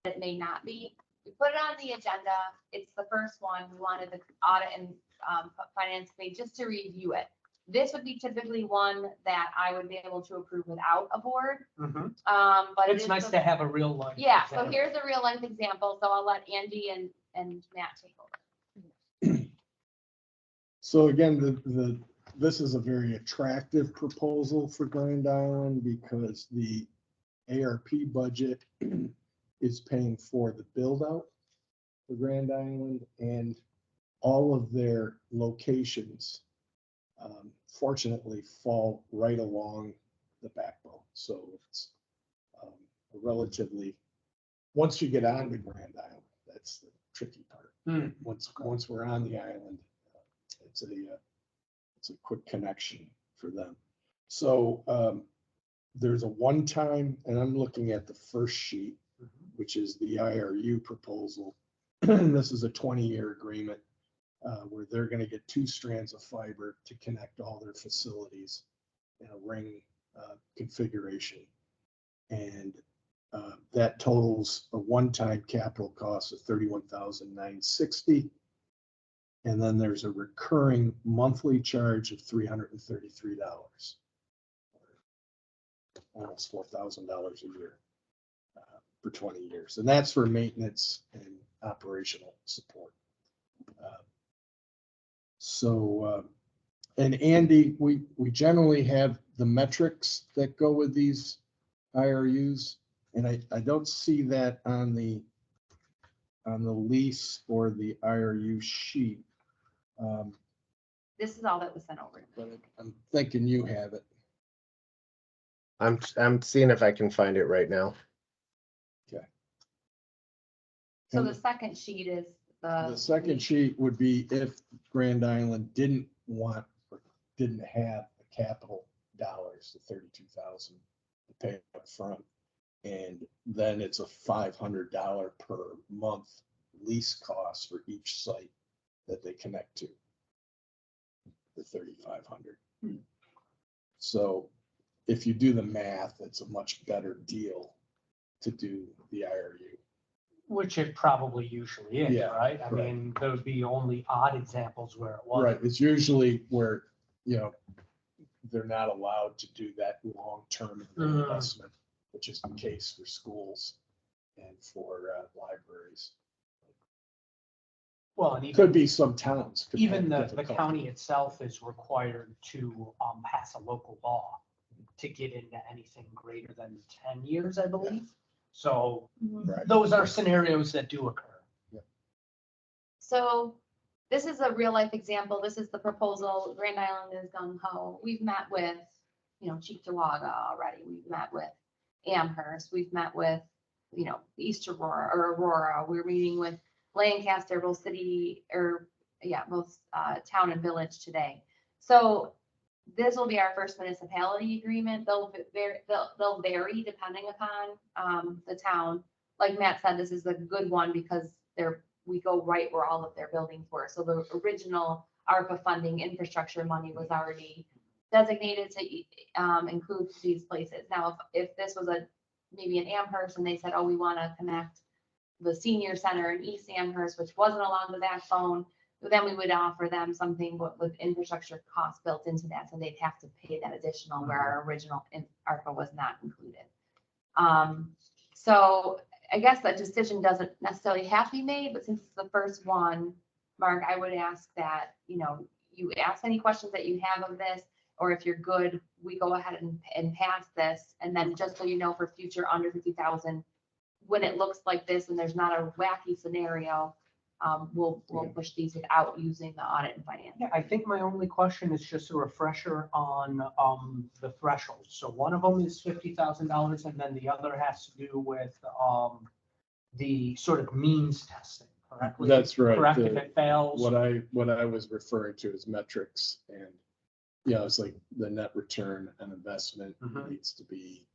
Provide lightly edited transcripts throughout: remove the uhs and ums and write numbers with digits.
it may not be. We put it on the agenda. It's the first one. We wanted the audit and finance committee just to review it. This would be typically one that I would be able to approve without a board. Mhm. But It's nice to have a real life. Yeah, so example. here's a real life example. So I'll let Angie and Matt take over. So again, this is a very attractive proposal for Grand Island because the ARP budget is paying for the build out for Grand Island and all of their locations fortunately fall right along the backbone. So it's relatively, once you get on to Grand Island, that's the tricky part. Once we're on the island, it's a quick connection for them. So there's a one-time, and I'm looking at the first sheet, which is the IRU proposal. This is a 20-year agreement where they're going to get 2 strands of fiber to connect all their facilities in a ring configuration. And that totals a one-time capital cost of $31,960. And then there's a recurring monthly charge of $333, almost $4,000 a year for 20 years. And that's for maintenance and operational support. And Andy, we generally have the metrics that go with these IRUs, and I don't see that on the lease or the IRU sheet. This is all that was sent over. But I'm thinking you have it. I'm seeing if I can find it right now. Okay. So the second sheet is The second sheet would be if Grand Island didn't want, or didn't have the capital dollars, the 32,000 to pay up front. And then it's a $500 per month lease cost for each site that they connect to. The 3,500. So if you do the math, it's a much better deal to do the IRU. Which it probably usually is, Yeah, right? I mean, there would be only odd examples where it was. Right, it's usually where, they're not allowed to do that long-term investment, which is the case for schools and for libraries. Well, and Could be some towns. could even have the difficulty. county itself is required to pass a local law to get into anything greater than 10 years, I believe. So Right. those are scenarios that do occur. So this is a real life example. This is the proposal. Grand Island is gung ho. We've met with, Cheektowaga already. We've met with Amherst. We've met with, East Aurora or Aurora. We're meeting with Lancaster, both city both town and village today. So this will be our first municipality agreement. They'll vary depending upon the town. Like Matt said, this is a good one because we go right where all of their buildings were. So the original ARPA funding infrastructure money was already designated to include these places. Now, if this was maybe an Amherst and they said, oh, we want to connect the senior center in East Amherst, which wasn't along the backbone, then we would offer them something with infrastructure costs built into that. So they'd have to pay that additional where our original ARPA was not included. So I guess that decision doesn't necessarily have to be made, but since it's the first one, Mark, I would ask that, you ask any questions that you have of this, or if you're good, we go ahead and pass this. And then just so you know, for future under 50,000, when it looks like this and there's not a wacky scenario, we'll push these out using the audit and finance. Yeah, I think my only question is just a refresher on the threshold. So one of them is $50,000, and then the other has to do with the sort of means testing, correctly? That's right. Correct, if it fails. What I was referring to is metrics, and it's like the net return on investment needs to be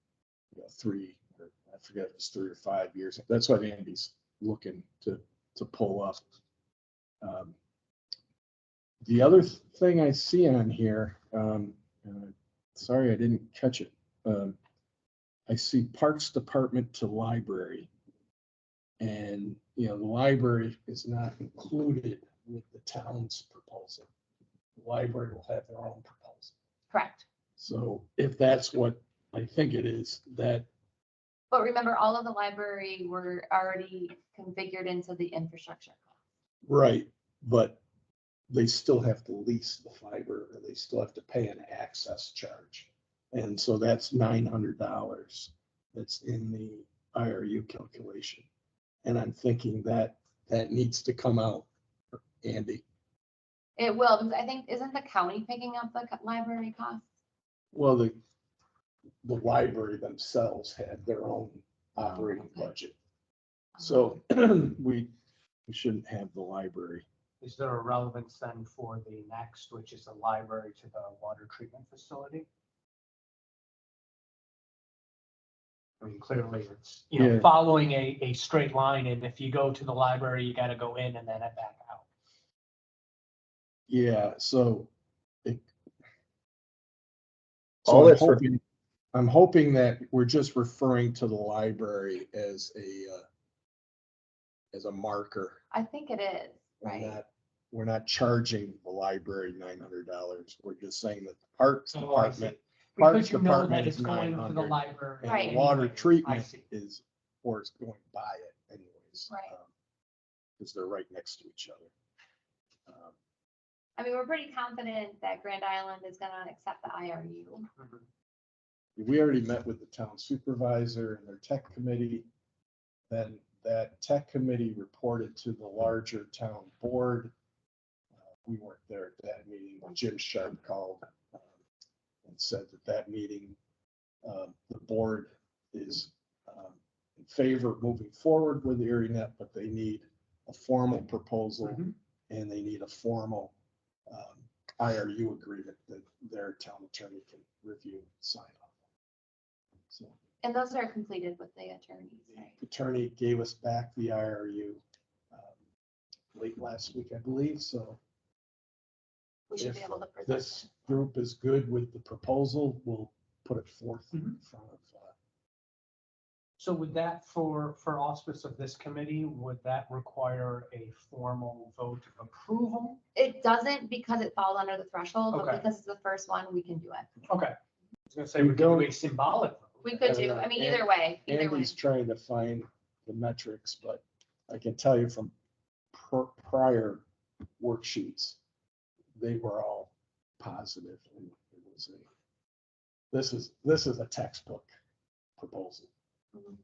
3, or I forget if it's 3 or 5 years. That's what Andy's looking to pull up. The other thing I see on here, sorry I didn't catch it. I see Parks Department to library. And, you know, the library is not included with the town's proposal. The library will have their own proposal. Correct. So if that's what I think it is, that, But remember, all of the library were already configured into the infrastructure. right, but they still have to lease the fiber, or they still have to pay an access charge. And so that's $900 that's in the IRU calculation. And I'm thinking that that needs to come out, Andy. It will, because I think, isn't the county picking up the library costs? Well, the library themselves had their own operating okay. budget. So we shouldn't have the library. Is there a relevance then for the next, which is the library to the water treatment facility? I mean, clearly it's, you know, Yeah. following a straight line, and if you go to the library, you gotta go in and then head back out. Yeah, so All I'm it's for- hoping, I'm hoping that we're just referring to the library as a marker. I think it is, We're right? not, we're not charging the library $900. We're just saying that the parks Oh, I department, see. Parks Because you know department that is it's going to the 900, library. and Right. the water anyway. I treatment see. is, or it's going by it anyways. Right. Because they're right next to each other. I mean, we're pretty confident that Grand Island is gonna accept the IRU. Mhm. We already met with the town supervisor and their tech committee. Then that tech committee reported to the larger town board. We weren't there at that meeting. Jim Sharp called and said that that meeting, the board is in favor of moving forward with the AreaNet, but they need a formal proposal Mhm. and they need a formal IRU agreement that their town attorney can review, and sign off. So And those are completed with the attorneys, right? the attorney gave us back the IRU late last week, I believe. So We should be if able to present. this group is good with the proposal, we'll put it forth in front of. So would that, for auspice of this committee, would that require a formal vote of approval? It doesn't because it falls under the threshold, but Okay. because it's the first one, we can do it. Okay. I was gonna say, we could do a symbolic vote. We could do, I mean, either way, either way. Andy's trying to find the metrics, but I can tell you from prior worksheets, they were all positive. And it was this is a textbook proposal. Mhm.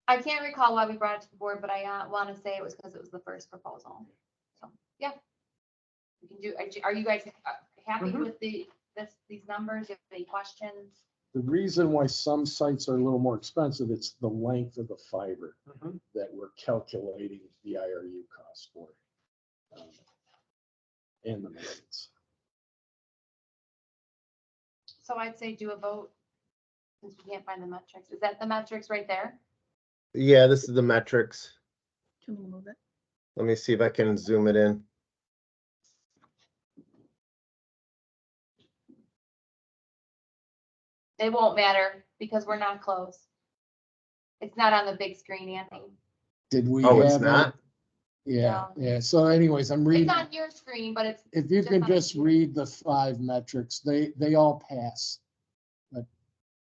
I can't recall why we brought it to the board, but I want to say it was because it was the first proposal. So, yeah. We can do, are you guys happy Mhm. with these numbers? Do you have any questions? The reason why some sites are a little more expensive, it's the length of the fiber Mhm. that we're calculating the IRU cost for. And the maintenance. So I'd say do a vote, since we can't find the metrics. Is that the metrics right there? Yeah, this is the metrics. Can we move it? Let me see if I can zoom it in. It won't matter because we're not close. It's not on the big screen, Andy. Did we Oh, it's have not? Yeah, No. yeah. So anyways, I'm It's reading, on your screen, but it's, if you just can on the just screen. read the 5 metrics, they all pass.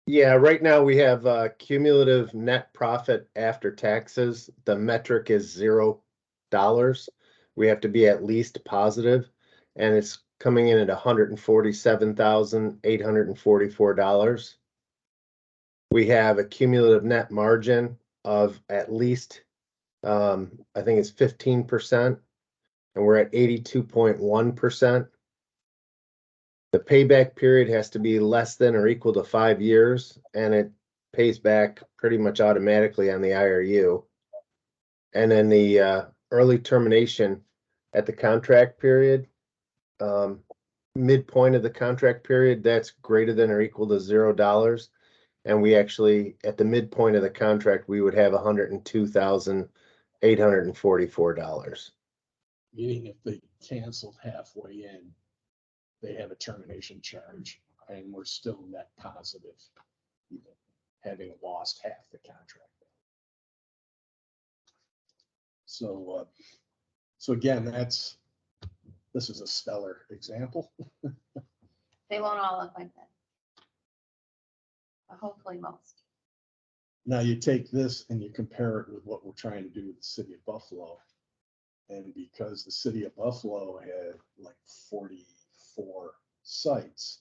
Yeah, right now we have cumulative net profit after taxes. The metric is $0. We have to be at least positive, and it's coming in at $147,844. We have a cumulative net margin of at least, I think it's 15%, and we're at 82.1%. The payback period has to be less than or equal to 5 years, and it pays back pretty much automatically on the IRU. And then the early termination at the contract period, midpoint of the contract period, that's greater than or equal to $0. And we actually, at the midpoint of the contract, we would have $102,844. Meaning if they canceled halfway in, they have a termination charge and we're still net positive, even having lost half the contract. So, so again, this is a stellar example. They won't all look like that. But hopefully most. Now you take this and you compare it with what we're trying to do with the city of Buffalo. And because the city of Buffalo had like 44 sites,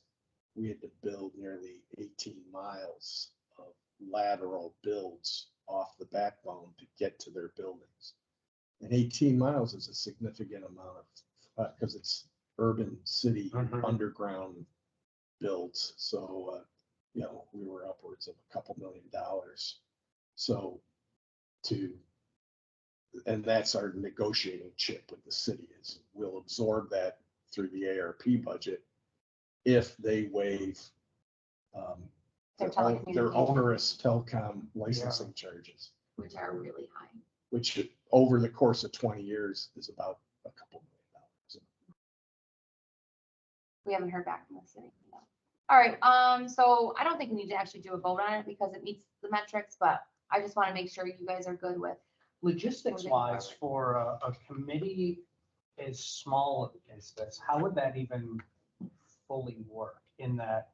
we had to build nearly 18 miles of lateral builds off the backbone to get to their buildings. And 18 miles is a significant amount of, because it's urban city underground builds. So, you know, we were upwards of a couple $1 million. So and that's our negotiating chip with the city is we'll absorb that through the ARP budget if they waive their onerous telecom licensing charges, Which are really high. which over the course of 20 years is about a couple $1 million. We haven't heard back from the city. No. All right, so I don't think we need to actually do a vote on it because it meets the metrics, but I just want to make sure you guys are good with. Logistics wise, for a committee as small as this, how would that even fully work? In that,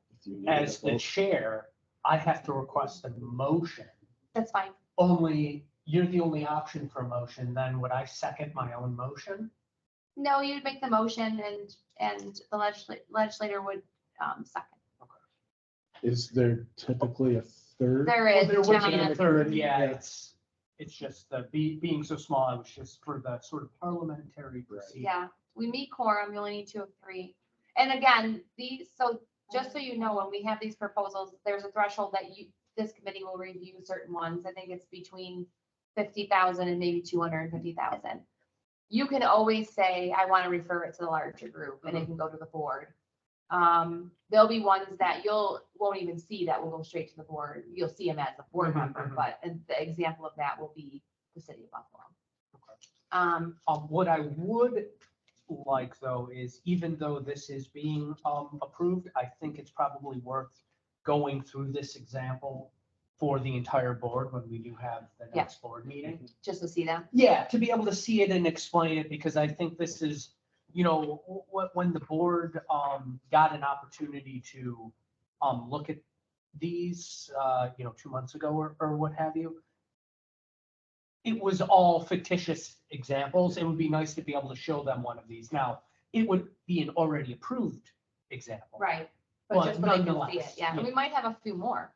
as the chair, I have to request a motion. That's fine. Only, you're the only option for a motion, then would I second my own motion? No, you'd make the motion and the legislator would second. Is there typically a third? There Well, is. there would be John. a third, yeah, it's just the being so small, it was just for the sort of parliamentary procedure. Yeah, we meet quorum, we only need 2 of 3. And again, so just so you know, when we have these proposals, there's a threshold that this committee will review certain ones. I think it's between 50,000 and maybe 250,000. You can always say, I want to refer it to the larger group and it can go to the board. There'll be ones that won't even see that will go straight to the board. You'll see them as a board member, but the example of that will be the city of Buffalo. What I would like though is even though this is being approved, I think it's probably worth going through this example for the entire board when we do have the next board meeting. Just to see them. Yeah, to be able to see it and explain it, because I think this is, you know, when the board got an opportunity to look at these, you know, 2 months ago or what have you, it was all fictitious examples. It would be nice to be able to show them one of these. Now, it would be an already approved example. Right. But But just so they can see it, nonetheless, yeah. And yeah. we might have a few more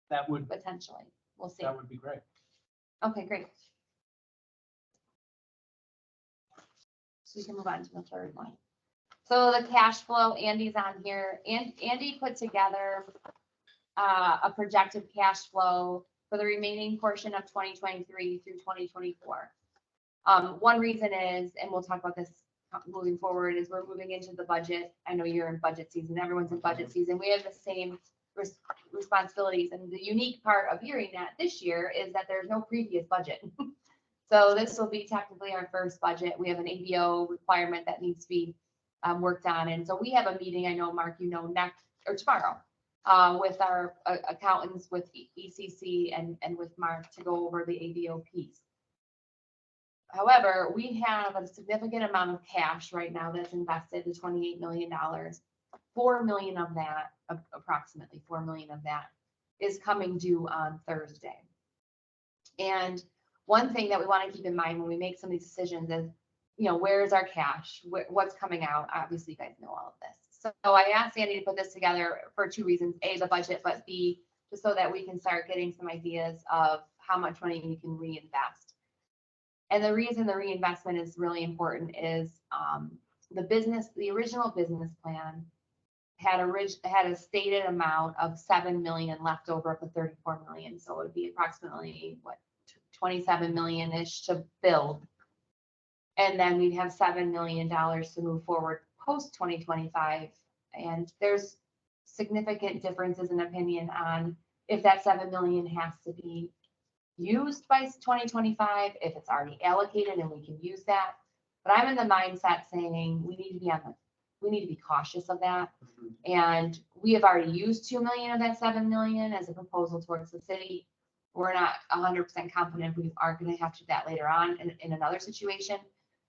That would potentially. We'll see. That would be great. Okay, great. So we can move on to the third one. So the cash flow, Andy's on here, and Andy put together a projected cash flow for the remaining portion of 2023 through 2024. One reason is, and we'll talk about this moving forward, is we're moving into the budget. I know you're in budget season, everyone's in budget season. We have the same responsibilities, and the unique part of hearing that this year is that there's no previous budget. So this will be technically our first budget. We have an ABO requirement that needs to be worked on. And so we have a meeting, I know, Mark, you know, next or tomorrow with our accountants, with ECC and with Mark to go over the ABO piece. However, we have a significant amount of cash right now that's invested, the $28 million. 4 million of that, approximately 4 million of that, is coming due on Thursday. And one thing that we want to keep in mind when we make some of these decisions is, you know, where is our cash? What's coming out? Obviously, you guys know all of this. So I asked Andy to put this together for 2 reasons. A, the budget, but B, just so that we can start getting some ideas of how much money we can reinvest. And the reason the reinvestment is really important is the original business plan had a stated amount of 7 million left over of the 34 million. So it would be approximately what, 27 million-ish to build. And then we'd have $7 million to move forward post 2025. And there's significant differences in opinion on if that 7 million has to be used by 2025, if it's already allocated and we can use that. But I'm in the mindset saying we need to be cautious of that. And we have already used 2 million of that 7 million as a proposal towards the city. we're not 100% confident we aren't gonna have to do that later on in another situation.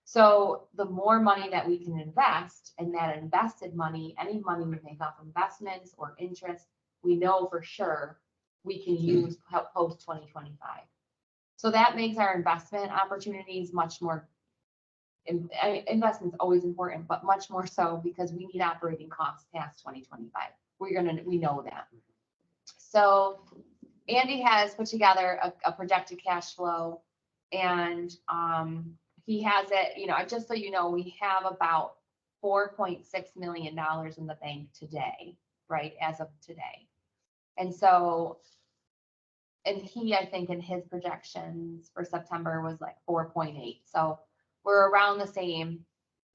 So the more money that we can invest, and that invested money, any money we make off investments or interest, we know for sure we can use post 2025. So that makes our investment opportunities much more, investment's always important, but much more so because we need operating costs past 2025. We know that. So Andy has put together a projected cash flow, and he has it, just so you know, we have about $4.6 million in the bank today, right, as of today. And so, and he, I think in his projections for September was like 4.8. So we're around the same.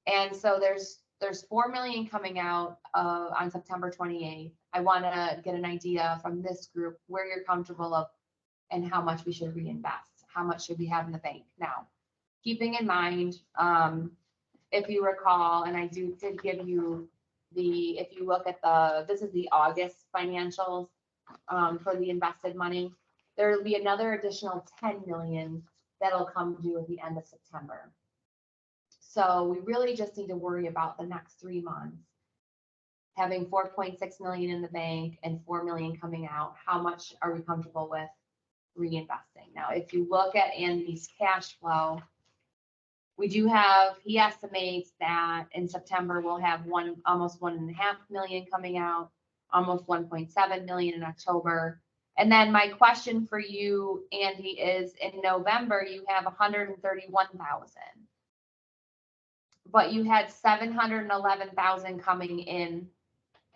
And so there's 4 million coming out on September 28th. I want to get an idea from this group where you're comfortable of and how much we should reinvest. How much should we have in the bank now? Keeping in mind, if you recall, and I did give you if you look at this is the August financials for the invested money. There will be another additional 10 million that'll come due at the end of September. So we really just need to worry about the next 3 months. Having 4.6 million in the bank and 4 million coming out, how much are we comfortable with reinvesting? Now, if you look at Andy's cash flow, he estimates that in September we'll have almost 1.5 million coming out, almost 1.7 million in October. And then my question for you, Andy, is in November, you have 131,000. But you had 711,000 coming in.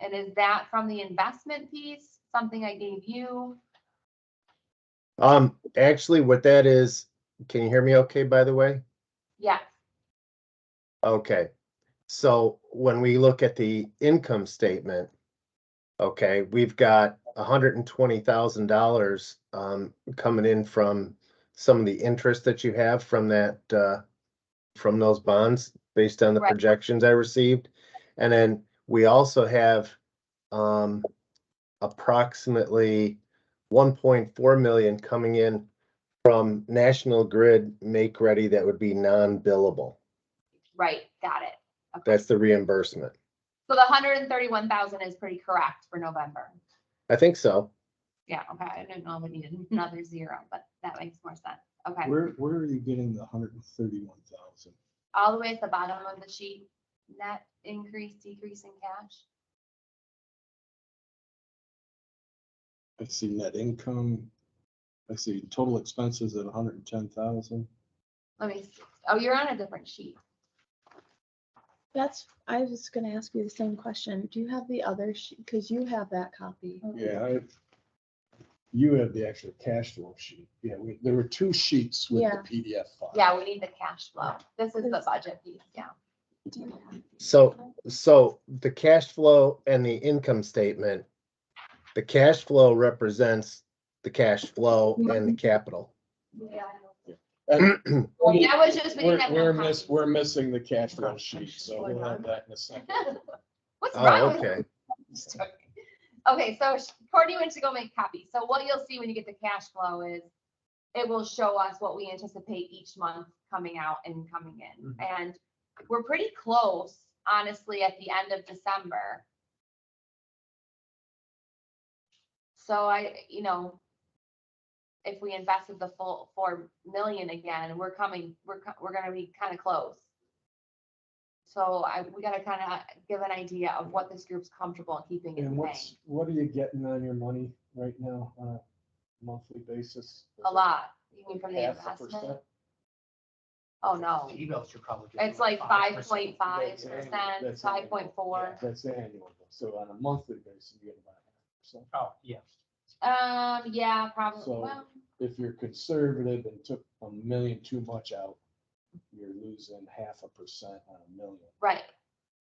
And is that from the investment piece, something I gave you? Actually, what that is, can you hear me okay, by the way? Yes. Okay. So when we look at the income statement, okay, we've got $120,000 coming in from some of the interest that you have from from those bonds based on the Right. projections I received. And then we also have approximately 1.4 million coming in from National Grid Make Ready that would be non-billable. Right, got it. Okay. That's the reimbursement. So the 131,000 is pretty correct for November. I think so. Yeah, okay. I didn't know if we needed another zero, but that makes more sense. Okay. Where are you getting the 131,000? All the way at the bottom of the sheet, net increase, decrease in cash. I see net income. I see total expenses at 110,000. Let me see. Oh, you're on a different sheet. I was gonna ask you the same question. Do you have the other sheet? Because you have that copy. Yeah, you have the actual cash flow sheet. Yeah, there were 2 sheets with Yeah. the PDF file. Yeah, we need the cash flow. This is the budget piece, yeah. Do you have- So the cash flow and the income statement, the cash flow represents the cash flow and the capital. And That was just. we didn't have enough copies. we're missing the cash flow sheet, so we'll have that in a second. What's Oh, wrong with okay. Just joking. Okay, so Courtney went to go make copies. So what you'll see when you get the cash flow is it will show us what we anticipate each month coming out and coming in. And we're pretty close, honestly, at the end of December. So if we invested the full 4 million again, we're going to be kind of close. So we got to kind of give an idea of what this group's comfortable in keeping in And the bank. what are you getting on your money right now on a monthly basis? A lot. You mean from the 0.5%? investment? Oh, no. Emails should probably. get It's like 5%. 5.5%, That's 5.4. That's annual. So on a monthly basis, you get about 0.5%. Oh, yeah. Yeah, probably. So- Well, If you're conservative and took $1 million too much out, you're losing 0.5% on $1 million, right,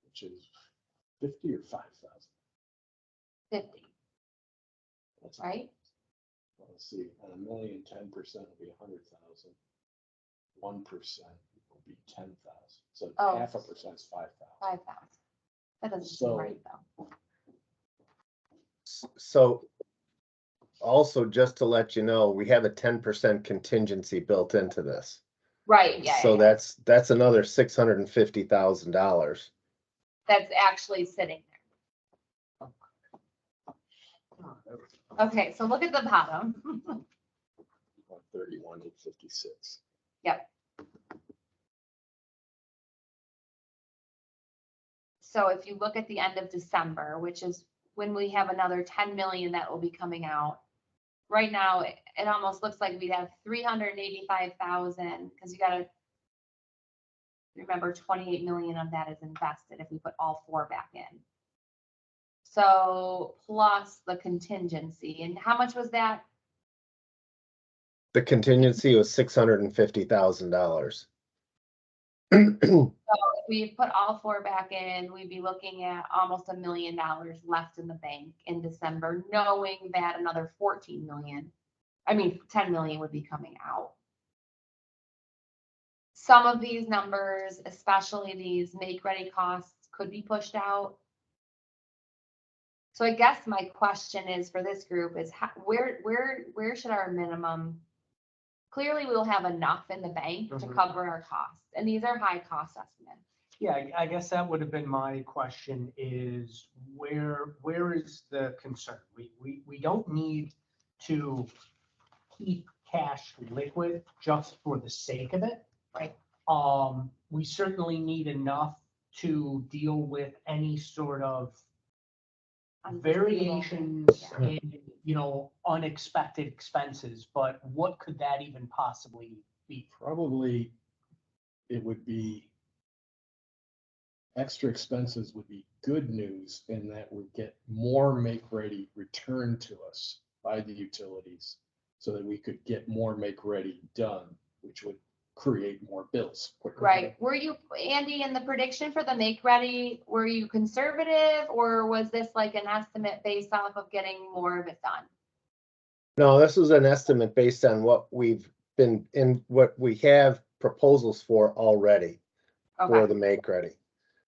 which is 50 or 5,000. 50, That's right? Well, let's see, on $1 million, 10% will be 100,000. 1% will be 10,000. So Oh. 0.5% is 5,000. 5,000. That doesn't So- seem right, though. So also, just to let you know, we have a 10% contingency built into this. Right, yeah, So yeah, yeah. that's another $650,000. That's actually sitting there. Okay, so look at the bottom. 131, 856. Yep. So if you look at the end of December, which is when we have another 10 million that will be coming out. Right now, it almost looks like we'd have 385,000, because you gotta remember 28 million of that is invested if we put all 4 back in. So plus the contingency, and how much was that? The contingency was $650,000. If we put all 4 back in, we'd be looking at almost $1 million left in the bank in December, knowing that another 10 million would be coming out. Some of these numbers, especially these make-ready costs, could be pushed out. So I guess my question is for this group is where should our minimum? Clearly, we'll have enough in the bank to cover our costs, and these are high cost estimates. Yeah, I guess that would have been my question is where is the concern? We don't need to keep cash liquid just for the sake of it. Right. We certainly need enough to deal with any sort of variations in, unexpected expenses, but what could that even possibly be? Probably it would be, extra expenses would be good news in that we get more make-ready returned to us by the utilities so that we could get more make-ready done, which would create more bills quicker. Right. Were you, Andy, in the prediction for the make-ready, were you conservative, or was this like an estimate based off of getting more of it done? No, this was an estimate based on what we have proposals for already for Okay, the make ready.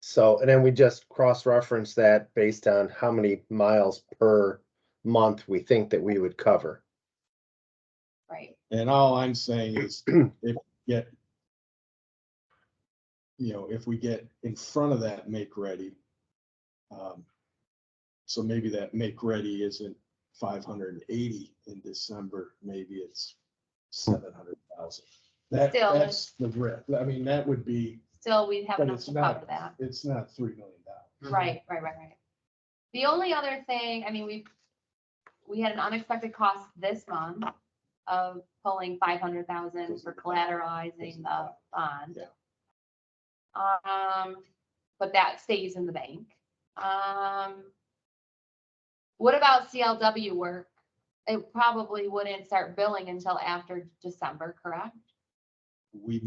So, and then we just cross-reference that based on how many miles per month we think that we would cover. right. And all I'm saying is if we get in front of that make ready, so maybe that make ready isn't 580 in December, maybe it's 700,000. Still, That's the risk. I mean, that would be, Still, we'd have but enough it's to cover not, that. it's not $3 million. Right. The only other thing, we had an unexpected cost this month of pulling 500,000 for collateralizing the bond. Yeah. But that stays in the bank. What about CLW work? It probably wouldn't start billing until after December, correct? We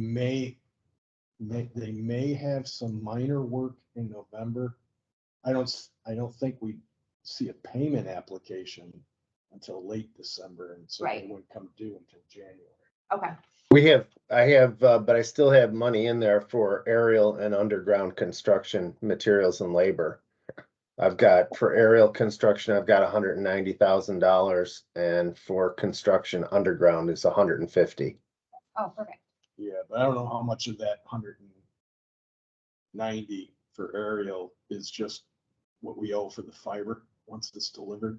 they may have some minor work in November. I don't think we see a payment application until late December, and so Right. they wouldn't come due until January. Okay, But I still have money in there for aerial and underground construction materials and labor. For aerial construction, I've got $190,000, and for construction underground is $150,000. oh, perfect. Yeah, but I don't know how much of that 190 for aerial is just what we owe for the fiber once it's delivered.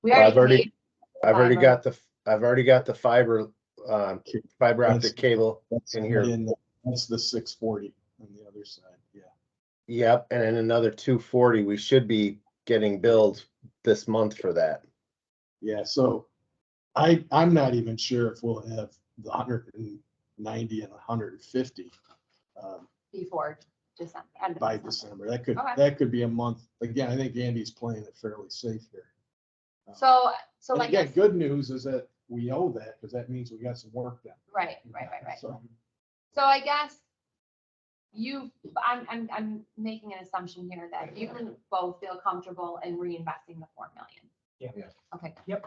We I've already- paid I've already fiber. got the fiber optic cable That's in here. That's the 640 on the other side, yeah. Yep, and then another 240, we should be getting billed this month for that. Yeah, so I'm not even sure if we'll have the 190 and 150 Before December. End of by December. That Okay. could be a month. Again, I think Andy's playing it fairly safe here. So And like, again, good news is that we owe that because that means we got some work done. right. So, So I guess I'm making an assumption here that you both feel comfortable in reinvesting the 4 million. Yeah. Okay. Yep.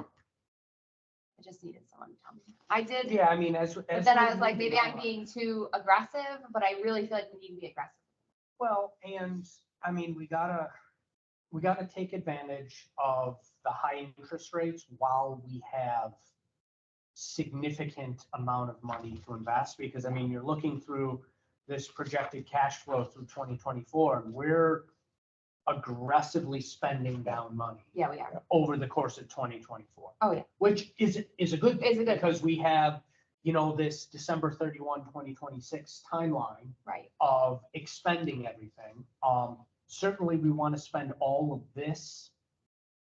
I just needed someone to tell me. I did. Yeah, I mean, But then I was like, maybe I'm being too aggressive, but I really feel like we need to be aggressive. Well, and I mean, we gotta, we gotta take advantage of the high interest rates while we have significant amount of money to invest, because I mean, you're looking through this projected cash flow through 2024, and we're aggressively spending down money Yeah, we are. over the course of 2024. Oh, yeah. Which is a good Is a thing, good thing. because we have, you know, this December 31, 2026 timeline Right. of expending everything. Certainly, we want to spend all of this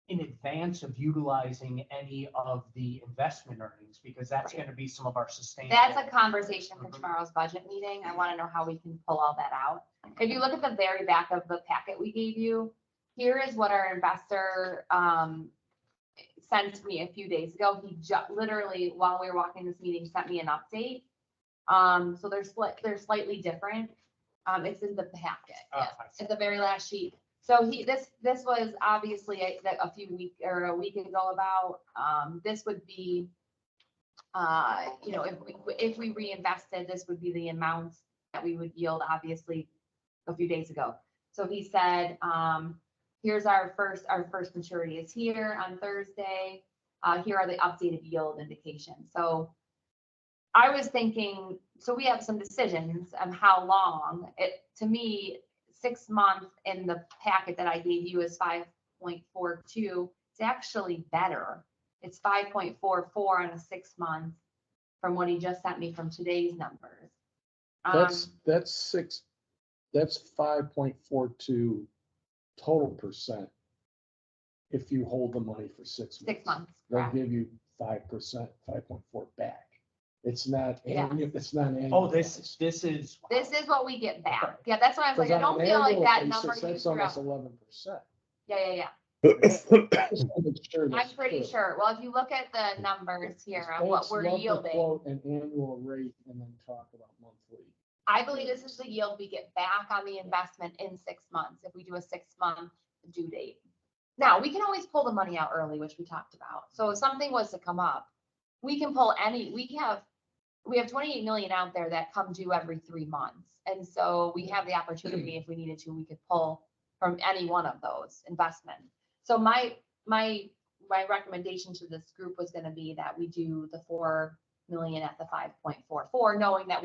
in advance of utilizing any of the investment earnings, because that's Right. going to be some of our sustainable. That's a conversation for Mhm. tomorrow's budget meeting. I want to know how we can pull all that out. If you look at the very back of the packet we gave you, here is what our investor sent to me a few days ago. He literally, while we were walking this meeting, sent me an update. So they're slightly different. It's in the packet. Yeah. It's the very last sheet. So this was obviously a a week ago about, this would be, you know, if we reinvested, this would be the amount that we would yield, obviously, a few days ago. So he said, here's our first maturity is here on Thursday. Here are the updated yield indications. So I was thinking, so we have some decisions on how long. To me, 6 months in the packet that I gave you is 5.42. It's actually better. It's 5.44 on a 6 month from what he just sent me from today's numbers. That's 5.42 total percent. If you hold the money for 6 months. 6 months. They'll correct. give you 5%, 5.4 back. It's not Yeah. annual, it's not annual. Oh, this is. This is what we get back. Okay. Yeah, that's why I was like, I don't feel like that number you That's threw almost out. 11%. Yeah. Sure, I'm that's pretty true. sure. Well, if you look at the numbers here Just on what banks we're love to yielding, quote an annual rate and then talk about monthly. I believe this is the yield we get back on the investment in 6 months if we do a 6-month due date. Now, we can always pull the money out early, which we talked about. So if something was to come up, we can pull we have 28 million out there that come due every 3 months. And so we have the opportunity, if we needed to, we could pull from any one of those investments. So my recommendation to this group was going to be that we do the 4 million at the 5.44, knowing that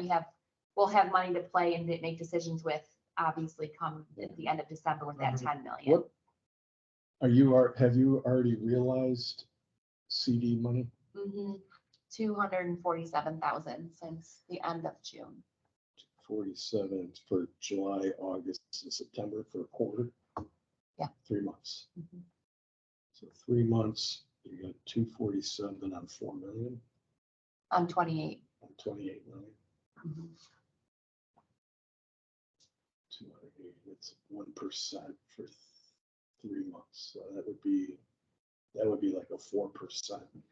we'll have money to play and make decisions with, obviously, come at the end of December with that 10 million. What have you already realized CD money? 247,000 since the end of June. 47 for July, August, and September for a quarter. Yeah. 3 months. So 3 months, you got 247 on 4 million, On 28. on 28 million, Mhm. 280, it's 1% for 3 months. So that would be like a 4%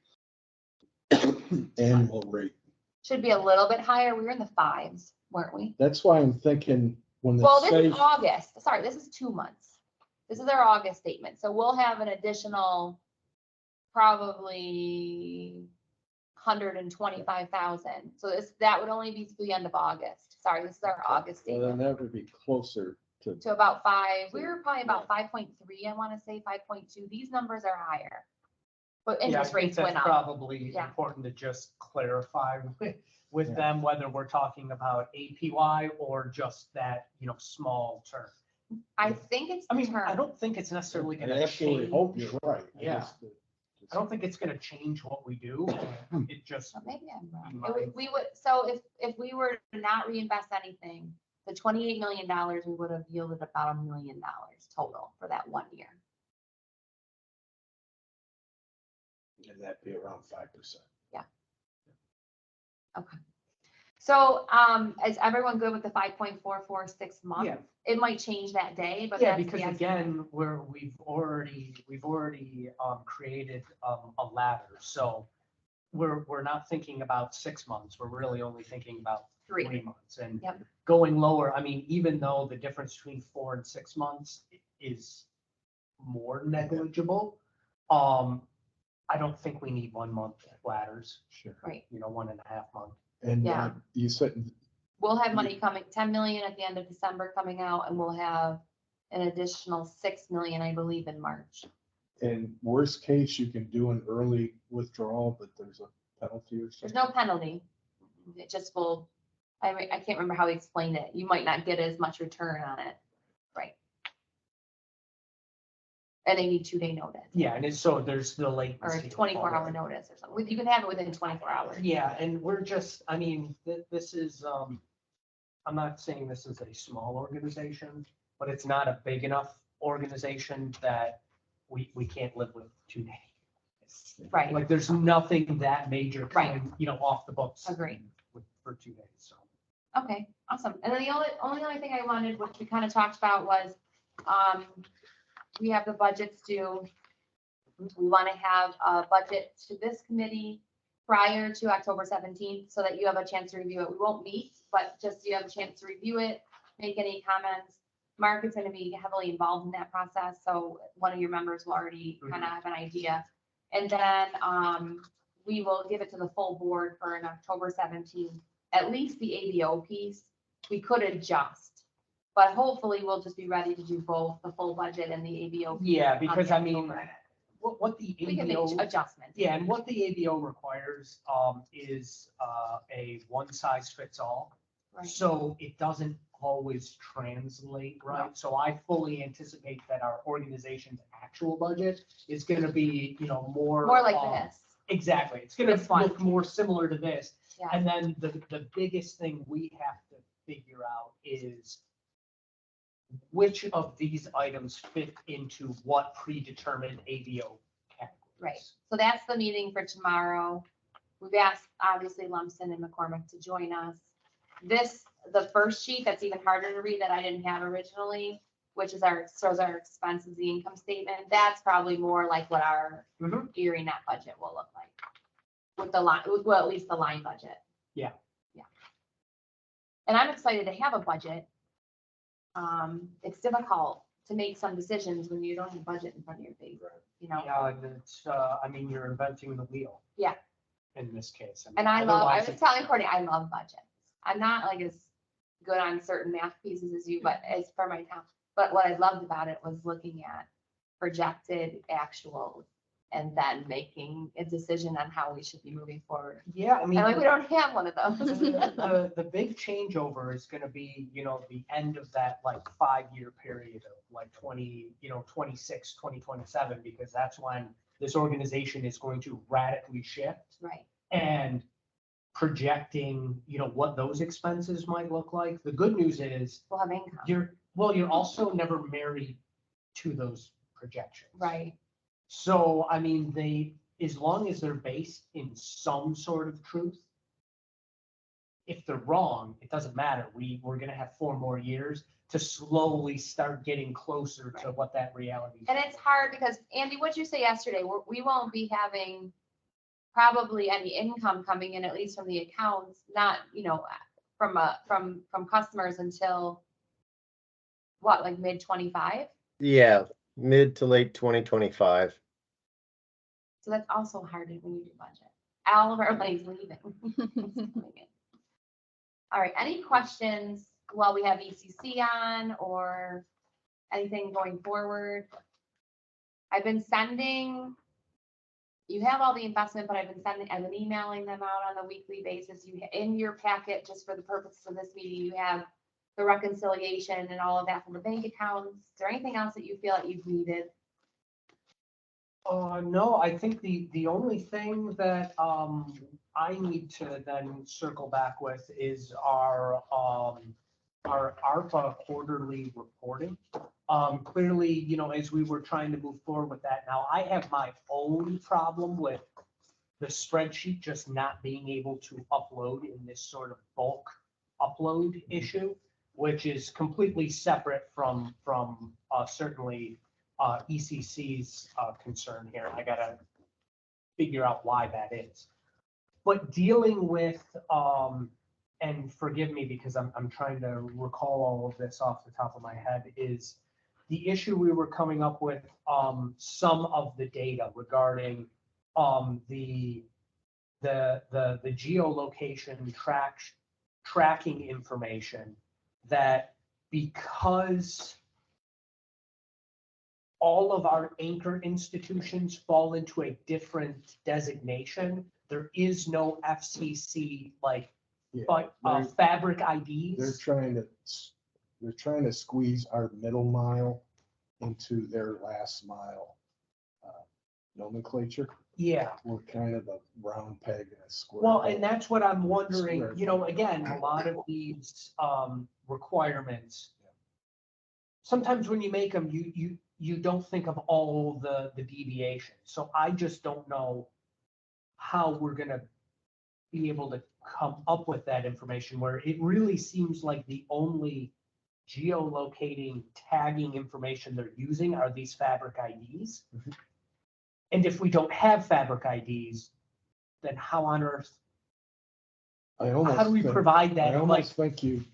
annual rate. Should be a little bit higher. We were in the 5s, weren't we? That's why I'm thinking when they Well, this say, is August. Sorry, this is 2 months. This is our August statement. So we'll have an additional probably 125,000. So that would only be to the end of August. Sorry, this is our August well, then statement. that would be closer to, To about 5. We were probably about 5.3, I want to say 5.2. These numbers are higher. But Yeah, I interest think rates that's went up. probably Yeah. important to just clarify with Yeah. them, whether we're talking about APY or just that, small term. I think it's I the mean, I term. don't think it's necessarily I gonna absolutely change. hope you're right. Yeah. I don't think it's gonna change what we do. It just, Well, maybe I'm wrong. Right. We would, so if we were to not reinvest anything, the $28 million, we would have yielded about $1 million total for that 1 year. And that'd be around 5%. Okay. So, is everyone good with the 5.446 month? yeah, It might change that day, but yeah, that's the because estimate. again, we've already created a ladder, so we're not thinking about 6 months, we're really only thinking about 3. 3 months. And Yep. going lower, I mean, even though the difference between 4 and 6 months is more negligible, I don't think we need 1 month ladders, Sure. Right. 1.5 month. And Yeah. you said, We'll have money coming, 10 million at the end of December coming out, and we'll have an additional 6 million, I believe, in March. In worst case, you can do an early withdrawal, but there's a penalty or There's something. no penalty. It just will, I can't remember how he explained it. You might not get as much return on it. Right. And they need 2-day notice Yeah, and so there's the or latency. a 24-hour notice or something. You can have it within 24 hours. Yeah, and we're just, I mean, this is, I'm not saying this is a small organization, but it's not a big enough organization that we can't live with 2 days. Right. Like, there's nothing that major Right. coming, off the books. Agreed. For 2 days, so. Okay, awesome. And then the only other thing I wanted, which we kind of talked about was, we have the budgets due. We want to have a budget to this committee prior to October 17th so that you have a chance to review it. We won't meet, but just you have a chance to review it, make any comments. Mark is going to be heavily involved in that process, so one of your members will already kind of have an idea. And then we will give it to the full board for an October 17th, at least the ABO piece. We could adjust, but hopefully we'll just be ready to do both the full budget and the ABO. piece Yeah, on because I mean, October. what the We can make ABO, adjustments. yeah, and what the ABO requires, is, a one size fits all. Right. So it doesn't always translate, right? Right. So I fully anticipate that our organization's actual budget is gonna be, more. More like this. Exactly. It's gonna This one. look more similar to this. Yeah. And then the biggest thing we have to figure out is which of these items fit into what predetermined ABO categories. Right. So that's the meeting for tomorrow. We've asked, obviously, Lumsden and McCormick to join us. The first sheet that's even harder to read that I didn't have originally, which is shows our expenses, the income statement. That's probably more like what our Mhm. Erie net budget will look like. With the line, well, at least the line budget. Yeah. Yeah. And I'm excited to have a budget. It's difficult to make some decisions when you don't have a budget in front of your face, Yeah, and it's, I mean, you're inventing the wheel. Yeah. In this case. And I otherwise was telling Courtney, I love budgets. I'm not like as good on certain math pieces as you, but as for my town. But what I loved about it was looking at projected actuals and then making a decision on how we should be moving forward. Yeah, I mean. And like, we don't have one of those. The big changeover is gonna be, the end of that like 5-year period of like 26, 2027, because that's when this organization is going to radically shift. Right, And projecting, what those expenses might look like. The good news is we'll have income. you're also never married to those projections. Right, So, I mean, as long as they're based in some sort of truth, if they're wrong, it doesn't matter. We're gonna have 4 more years to slowly start getting closer to what that reality is. and it's hard because, Andy, what'd you say yesterday? We won't be having probably any income coming in, at least from the accounts, not, from customers until what, like mid-25? Yeah, mid to late 2025. So that's also hard when you do budget. All of our money's leaving. All right, any questions while we have ECC on or anything going forward? I've been sending, you have all the investment, but I've been emailing them out on a weekly basis. In your packet, just for the purposes of this meeting, you have the reconciliation and all of that from the bank accounts. Is there anything else that you feel like you've needed? No, I think the only thing that I need to then circle back with is our ARPA quarterly reporting. Clearly, as we were trying to move forward with that, now I have my own problem with the spreadsheet just not being able to upload in this sort of bulk upload issue, which is completely separate from certainly ECC's concern here. I gotta figure out why that is. But dealing with, and forgive me because I'm trying to recall all of this off the top of my head, is the issue we were coming up with some of the data regarding the geolocation tracking information that because all of our anchor institutions fall into a different designation. There is no FCC like, Yeah, but they're- fabric They're IDs. they're trying to squeeze our middle mile into their last mile nomenclature. Yeah, We're kind of a round peg in a square. well, hole. and that's what I'm wondering, Square. you know, again, a lot of these requirements. Sometimes when you make them, you don't think of all the deviations. So I just don't know how we're gonna be able to come up with that information where it really seems like the only geolocating tagging information they're using are these fabric IDs. Mhm. And if we don't have fabric IDs, then how on earth, I almost how do we think- provide I that? Like, almost think you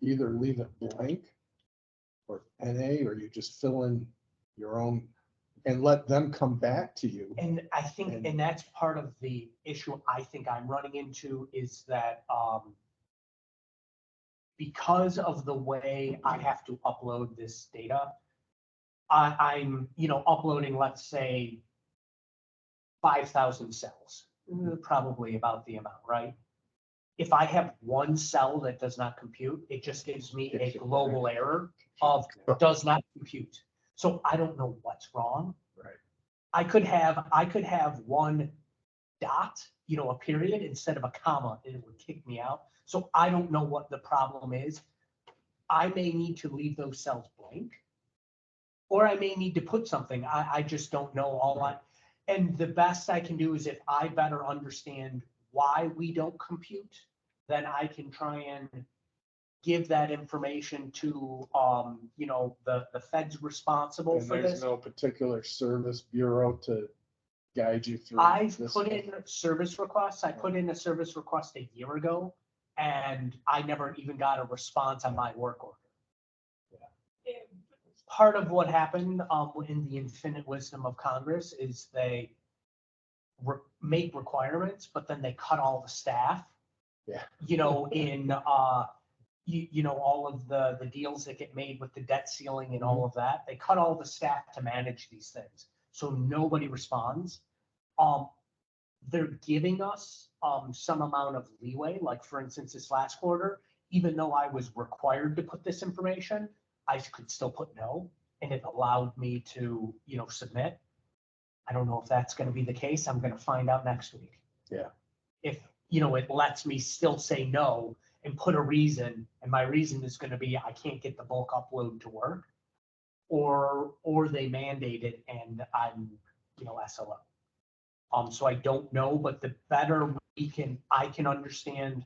either leave it blank or NA, or you just fill in your own and let them come back to you. and I think, and that's part of the issue I think I'm running into is that, because of the way I have to upload this data, I'm, you know, uploading, let's say, 5,000 cells, probably about the amount, right? If I have one cell that does not compute, it just gives me a global error of does not compute. So I don't know what's wrong. Right. I could have one dot, you know, a period instead of a comma, and it would kick me out. So I don't know what the problem is. I may need to leave those cells blank. Or I may need to put something. I just don't know all I, and the best I can do is if I better understand why we don't compute, then I can try and give that information to, you know, the feds responsible And for there's this. no particular service bureau to guide you through. I've this put stuff. in service requests. I put in a service request a year ago and I never even got a response on my work order. Part of what happened in the infinite wisdom of Congress is they make requirements, but then they cut all the staff. Yeah. You know, in you know, all of the deals that get made with the debt ceiling and all of that, they cut all the staff to manage these things. So nobody responds. They're giving us some amount of leeway, like for instance, this last quarter, even though I was required to put this information, I could still put no, and it allowed me to, you know, submit. I don't know if that's gonna be the case. I'm gonna find out next week. Yeah. If, you know, it lets me still say no and put a reason, and my reason is gonna be I can't get the bulk upload to work. Or they mandate it and I'm, you know, SOL. So I don't know, but the better I can understand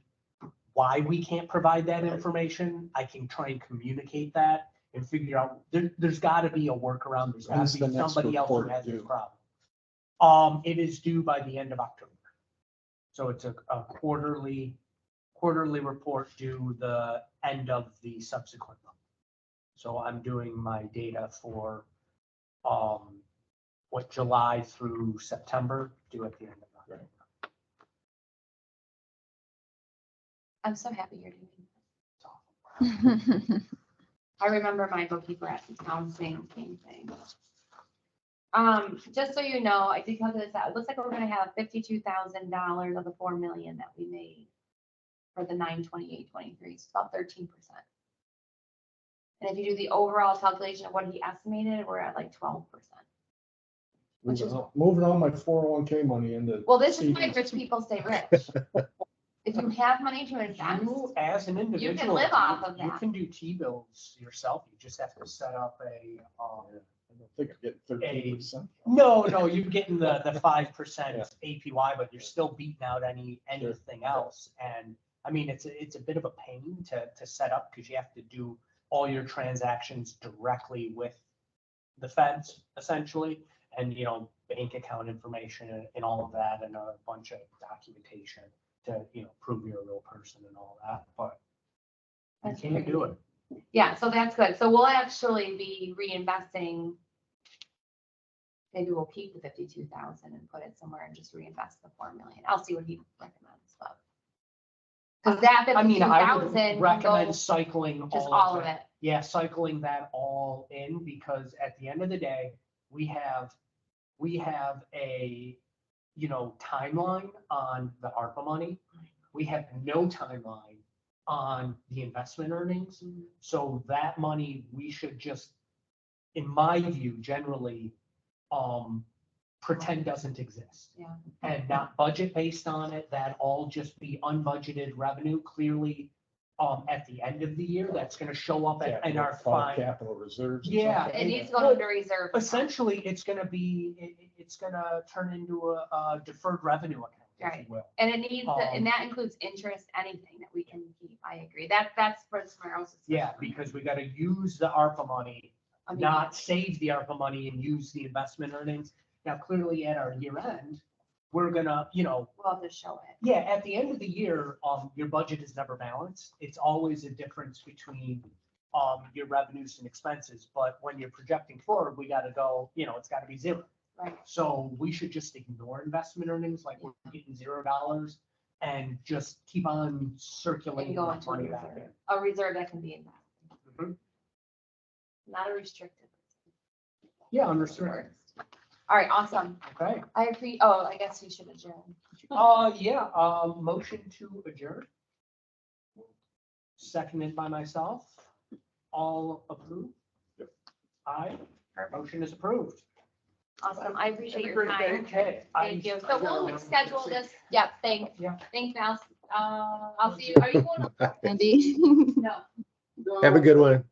why we can't provide that information. I can try and communicate that and figure out, there's gotta be a workaround. There's gotta When's be the next somebody else who report has this due? problem. It is due by the end of October. So it's a quarterly report due the end of the subsequent month. So I'm doing my data for, July through September, due at the end of October. I'm so happy you're doing It's awful. I remember my bookkeeper at the town saying the same thing. Just so you know, I did calculate this out. It looks like we're gonna have $52,000 of the 4 million that we made for the 9/28/23. It's about 13%. And if you do the overall calculation of what he estimated, we're at like 12%. Which is- Moving all my 401k money into. Well, this is why savings. rich people stay rich. If you have money to invest, You, as an individual. live off of You that. can do T-bills yourself. You just have to set up a, I don't think I'm getting 13%. no, you're getting the 5% Yeah. APY, but you're still beating out anything else. And I mean, it's a bit of a pain to set up because you have to do all your transactions directly with the feds essentially. And, you know, bank account information and all of that and a bunch of documentation to, you know, prove you're a real person and all that, but you That's can't do it. yeah, so that's good. So we'll actually be reinvesting. Maybe we'll keep the 52,000 and put it somewhere and just reinvest the 4 million. I'll see what he recommends, but. Cause that I mean, I would 52,000 can go recommend cycling just all of it. Yeah, cycling that all in because at the end of the day, we have a, timeline on the ARPA money. We have no timeline on the investment earnings. So that money, we should just, in my view, generally, pretend doesn't exist. Yeah. And not budget based on it, that all just be unbudgeted revenue, clearly, at the end of the year, that's gonna show up in our fine. Capital reserves. Yeah. It needs to go into reserve. Essentially, it's gonna turn into a deferred revenue account, if Right. you will. And it needs, and that includes interest, anything that we can keep. I agree. That's for tomorrow's. Yeah, because we gotta use the ARPA money, I mean, not save the ARPA money and use the investment earnings. Now, clearly at our year end, we're gonna, We'll have to show it. yeah, at the end of the year, your budget is never balanced. It's always a difference between, your revenues and expenses. But when you're projecting forward, we gotta go, it's gotta be zero. Right. So we should just ignore investment earnings, like we're getting $0 and just keep on circulating go that into money a back reserve. in. A reserve that can be invested, Mhm. not a restricted. Yeah, understood. Works. All right, awesome. Okay. I guess we should adjourn. Yeah, motion to adjourn. Seconded by myself. All approved? Aye. Motion is approved. Awesome. I appreciate Have a your great day. time. Okay. Thank you. So we'll schedule this. Yep, thanks. Yeah. Thanks, Val. I'll see you. Are you going to? Andy? No. Have a good one.